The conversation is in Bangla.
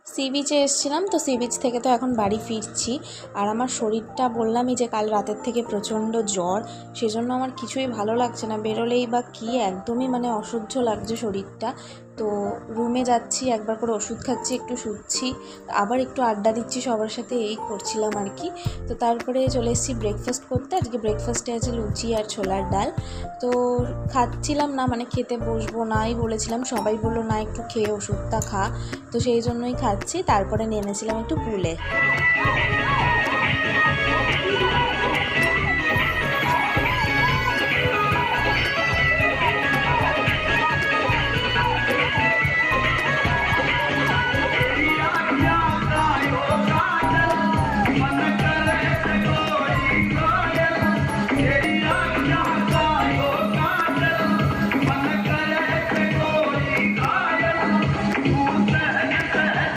সি বিচে এসেছিলাম, তো সি বিচ থেকে তো এখন বাড়ি ফিরছি। আর আমার শরীরটা বললামই যে কাল রাতের থেকে প্রচণ্ড জ্বর, সেজন্য আমার কিছুই ভালো লাগছে না, বেরোলেই বা কী একদমই মানে অসহ্য লাগছে শরীরটা। তো রুমে যাচ্ছি, একবার করে ওষুধ খাচ্ছি, একটু শুচ্ছি, আবার একটু আড্ডা দিচ্ছি সবার সাথে, এই করছিলাম আর কি। তো তারপরে চলে এসেছি ব্রেকফাস্ট করতে। আজকে ব্রেকফাস্টে আছে লুচি আর ছোলার ডাল। তো খাচ্ছিলাম না, মানে খেতে বসবো নাই বলেছিলাম, সবাই বললো না একটু খেয়ে ওষুধটা খা, তো সেই জন্যই খাচ্ছি। তারপরে নেমেছিলাম একটু পুলে।